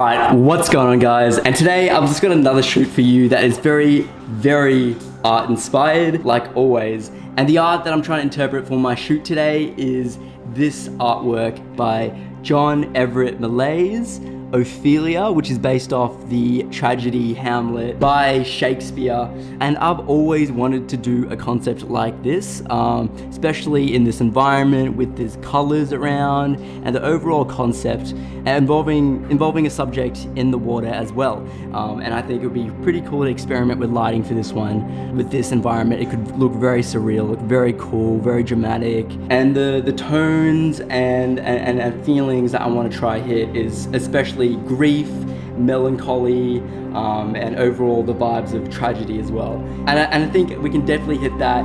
Alright, what's going on guys? And today I've just got another shoot for you that is very, very art inspired, like always. And the art that I'm trying to interpret for my shoot today is this artwork by John Everett Millais, Ophelia, which is based off the tragedy Hamlet by Shakespeare. And I've always wanted to do a concept like this, especially in this environment with these colors around and the overall concept involving a subject in the water as well. And I think it would be pretty cool to experiment with lighting for this one. With this environment, it could look very surreal, look very cool, very dramatic. And the tones and feelings that I want to try here is especially grief, melancholy, and overall the vibes of tragedy as well. And I think we can definitely hit that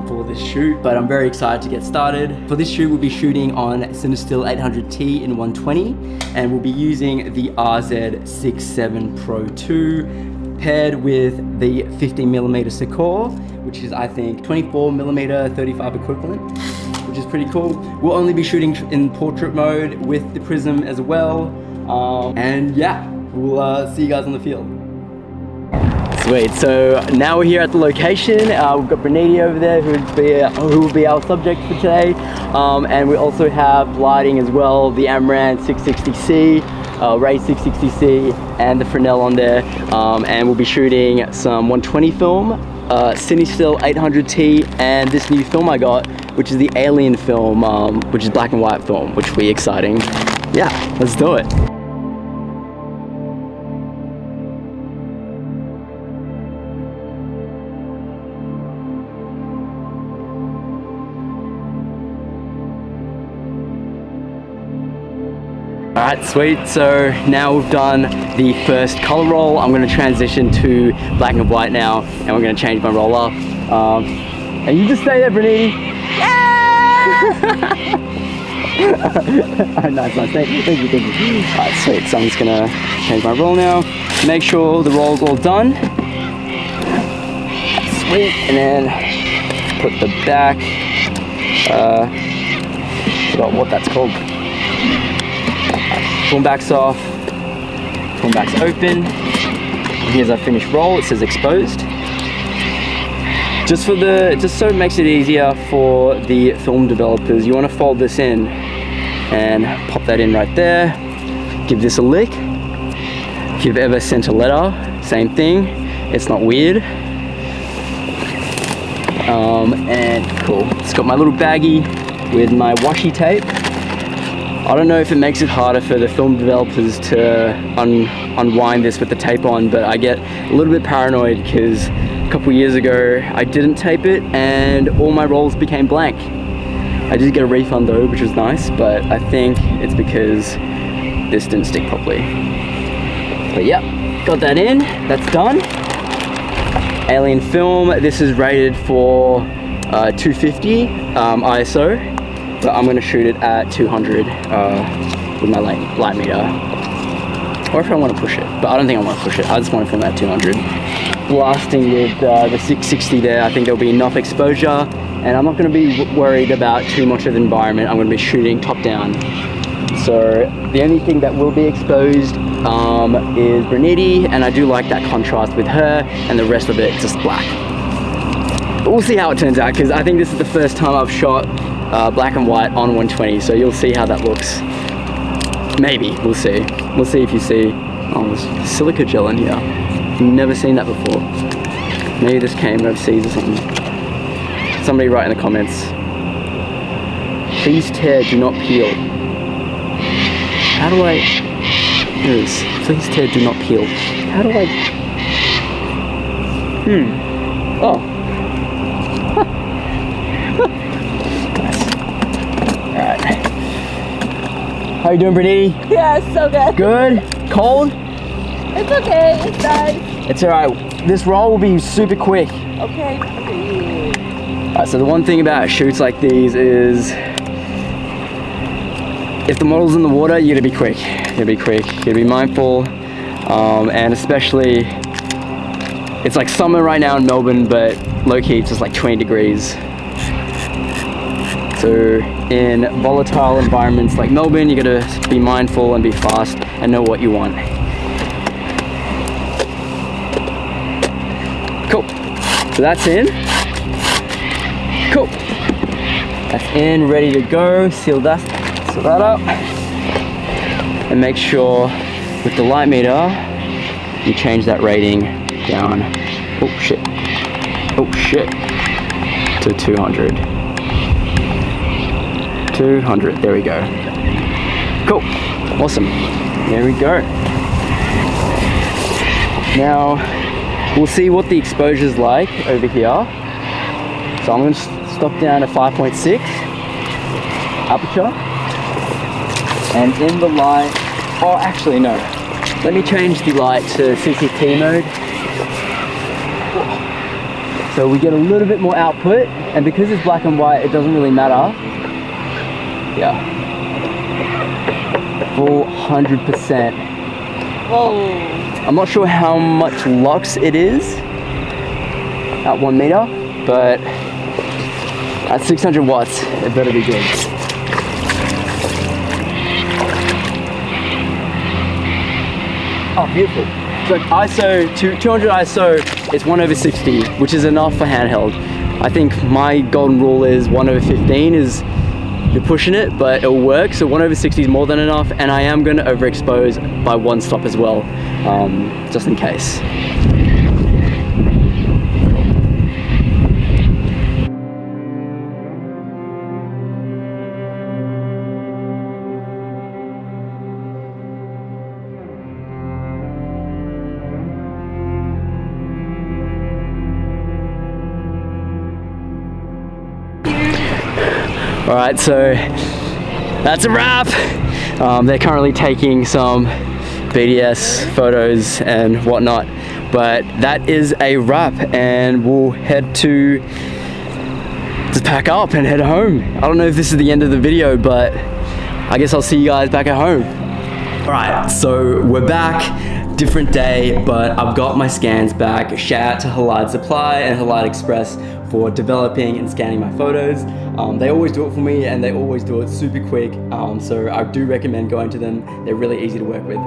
for this shoot, but I'm very excited to get started. For this shoot, we'll be shooting on Cinestill 800T in 120, and we'll be using the RZ67 Pro 2 paired with the 50mm Secor, which is I think 24mm 35 equivalent, which is pretty cool. We'll only be shooting in portrait mode with the prism as well. And yeah, we'll see you guys on the field. Sweet, so now we're here at the location. We've got Bernini over there who will be our subject for today. And we also have lighting as well, the Amaranth 660C, Ray 660C, and the Fresnel on there. And we'll be shooting some 120 film, Cinestill 800T, and this new film I got, which is the Alien film, which is black and white film, which will be exciting. Yeah, let's do it. Alright, sweet. So now we've done the first color roll. I'm going to transition to black and white now, and we're going to change my roller. And you just stay there, Bernini. Yeah! Nice, thank you. Alright, sweet. So I'm just going to change my roll now. Make sure the roll's all done. Sweet. And then put the back. Forgot what that's called. Film back's off, film back's open. Here's our finished roll. It says exposed. Just so it makes it easier for the film developers, you want to fold this in and pop that in right there. Give this a lick. If you've ever sent a letter, same thing. It's not weird. And cool. It's got my little baggie with my washi tape. I don't know if it makes it harder for the film developers to unwind this with the tape on, but I get a little bit paranoid because a couple years ago I didn't tape it and all my rolls became blank. I did get a refund though, which was nice, but I think it's because this didn't stick properly. But yeah, got that in, that's done. Alien film, this is rated for 250 ISO. But I'm going to shoot it at 200 with my light meter. Or if I want to push it, but I don't think I want to push it. I just want to film at 200. Blasting with the 660 there, I think there'll be enough exposure, and I'm not going to be worried about too much of the environment. I'm going to be shooting top down. So the only thing that will be exposed is Bernini, and I do like that contrast with her, and the rest of it just black. But we'll see how it turns out, because I think this is the first time I've shot black and white on 120, so you'll see how that looks. Maybe, we'll see. We'll see if you see. Oh, there's silica gel in here. I've never seen that before. Maybe this came overseas or something. Somebody write in the comments. Please tear, do not peel. How do I... Here it is. Please tear, do not peel. How do I... Oh. How you doing, Bernini? Yeah, it's so good. Good? Cold? It's okay, it's nice. It's alright. This roll will be super quick. Okay. Alright, so the one thing about shoots like these is if the model's in the water, you gotta be quick. You gotta be quick. You gotta be mindful. And especially, it's like summer right now in Melbourne, but low-key it's just like 20 degrees. So in volatile environments like Melbourne, you gotta be mindful and be fast and know what you want. Cool. So that's in. Cool. That's in, ready to go. Seal that up. And make sure with the light meter, you change that rating down. Oh shit. Oh shit. To 200. 200, there we go. Cool, awesome. There we go. Now, we'll see what the exposure's like over here. So I'm gonna stop down to 5.6 aperture. And in the light, oh actually no. Let me change the light to CCT mode. So we get a little bit more output, and because it's black and white, it doesn't really matter. Yeah. Full 100%. Whoa. I'm not sure how much lux it is at 1 meter, but at 600 watts, it better be good. Oh, beautiful. So ISO, 200 ISO is 1/60, which is enough for handheld. I think my golden rule is 1/15 is, you're pushing it, but it'll work. So 1/60 is more than enough, and I am going to overexpose by 1 stop as well, just in case. All right, so that's a wrap. They're currently taking some BDS photos and whatnot, but that is a wrap, and we'll head to just pack up and head home. I don't know if this is the end of the video, but I guess I'll see you guys back at home. All right, so we're back. Different day, but I've got my scans back. Shout out to Halide Supply and Halide Express for developing and scanning my photos. They always do it for me, and they always do it super quick, so I do recommend going to them. They're really easy to work with.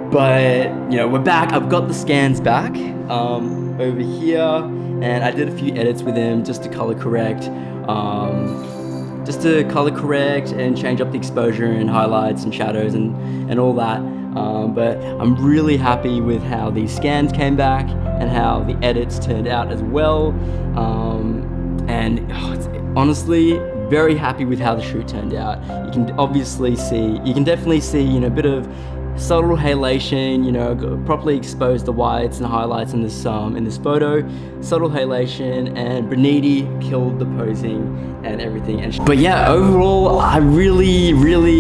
But you know, we're back. I've got the scans back over here, and I did a few edits with them just to color correct. And change up the exposure and highlights and shadows and all that. But I'm really happy with how these scans came back and how the edits turned out as well. Honestly, very happy with how the shoot turned out. You can definitely see, you know, a bit of subtle halation, you know, properly exposed the whites and highlights in this photo, subtle halation, and Bernini killed the posing and everything. But yeah, overall, I really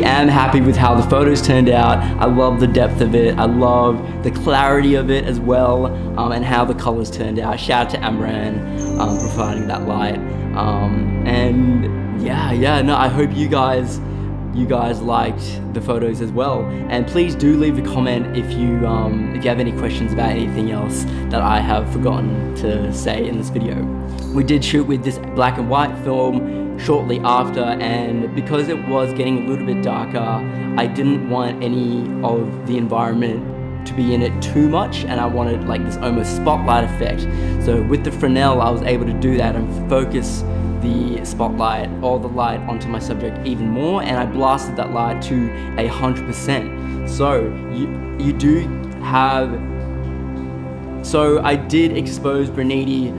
am happy with how the photos turned out. I love the depth of it. I love the clarity of it as well, and how the colors turned out. Shout out to Amran providing that light. I hope you guys liked the photos as well, and please do leave a comment if you have any questions about anything else that I have forgotten to say in this video. We did shoot with this black and white film shortly after, and because it was getting a little bit darker, I didn't want any of the environment to be in it too much, and I wanted like this almost spotlight effect. So with the Fresnel, I was able to do that and focus the spotlight or the light onto my subject even more, and I blasted that light to 100%. So you do have, so I did expose Bernini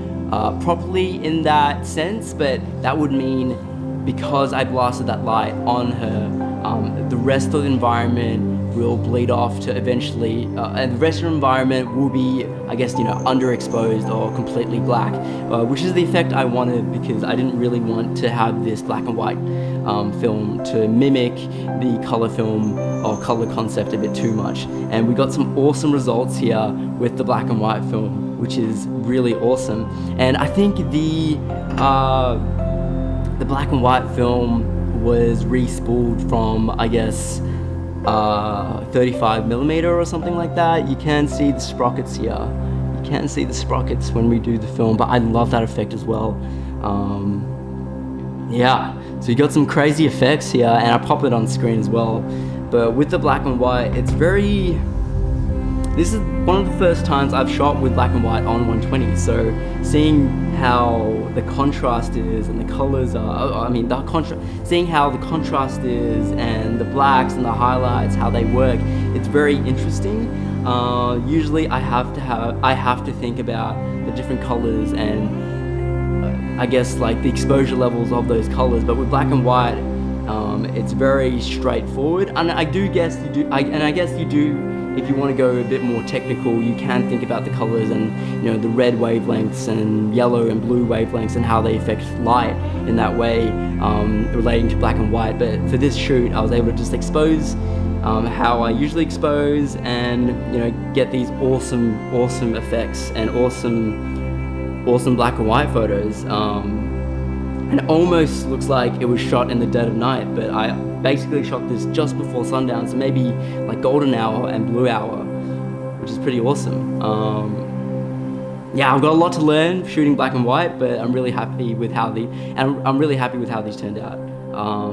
properly in that sense, but that would mean because I blasted that light on her, the rest of the environment will bleed off to eventually, and the rest of the environment will be, I guess, you know, underexposed or completely black, which is the effect I wanted, because I didn't really want to have this black and white film to mimic the color film or color concept a bit too much. And we got some awesome results here with the black and white film, which is really awesome. And I think the black and white film was re-spooled from, I guess, 35mm or something like that. You can see the sprockets here. You can see the sprockets when we do the film, but I love that effect as well. Yeah, so you got some crazy effects here, and I'll pop it on screen as well. But with the black and white, it's very... This is one of the first times I've shot with black and white on 120, so seeing how the contrast is and the colors are, seeing how the contrast is and the blacks and the highlights, how they work, it's very interesting. Usually I have to think about the different colors and I guess like the exposure levels of those colors, but with black and white, it's very straightforward. And I guess you do, if you want to go a bit more technical, you can think about the colors and, you know, the red wavelengths and yellow and blue wavelengths and how they affect light in that way, relating to black and white. But for this shoot, I was able to just expose how I usually expose and, you know, get these awesome effects and awesome black and white photos. And it almost looks like it was shot in the dead of night, but I basically shot this just before sundown, so maybe like golden hour and blue hour, which is pretty awesome. Yeah, I've got a lot to learn shooting black and white, but I'm really happy with how these turned out.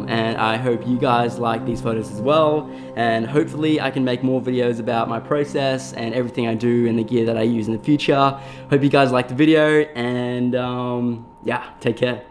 And I hope you guys like these photos as well, and hopefully I can make more videos about my process and everything I do and the gear that I use in the future. Hope you guys liked the video, and yeah, take care.